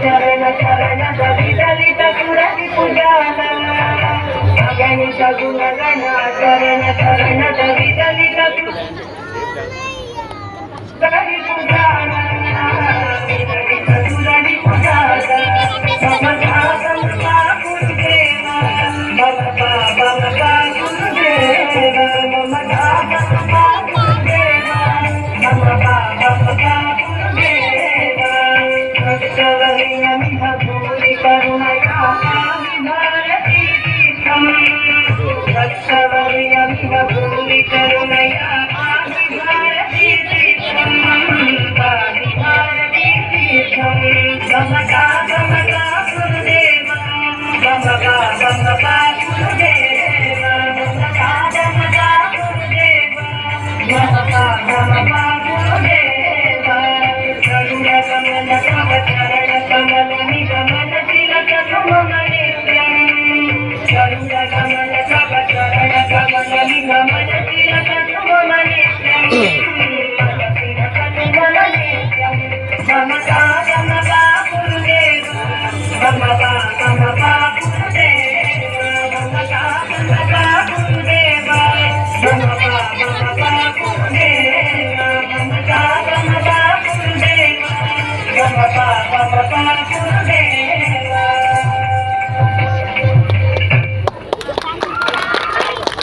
చరణ చరణ దళిత గురవి పుజాన అగణిత గుణగణ చరణ చరణ దళిత గురవి పుజాన గురవి పుజాన సమతా సమతా గురుదేవ మమతా మమతా గురుదేవ మమతా మమతా గురుదేవ మమతా మమతా భూరి కరుణయా భారతీ తీర్థం రక్షవర్యమివ భూరి కరుణయా భారతీ తీర్థం భారతీ తీర్థం గమగా గమగా గురుదేవ గమగా గమగా గురుదేవ గమగా గమగా గురుదేవ గమగా గమగా గురుదేవ కరుణ కమల కవచరణ కమల నిగమన తిలక సుమనిత్యం కరుణ కమల కవచరణ కమల నిగమన తిలక సుమనిత్యం తిలక సుమనిత్యం మమతా మమతా గురుదేవ మమతా మమతా గురుదేవ మమతా మమతా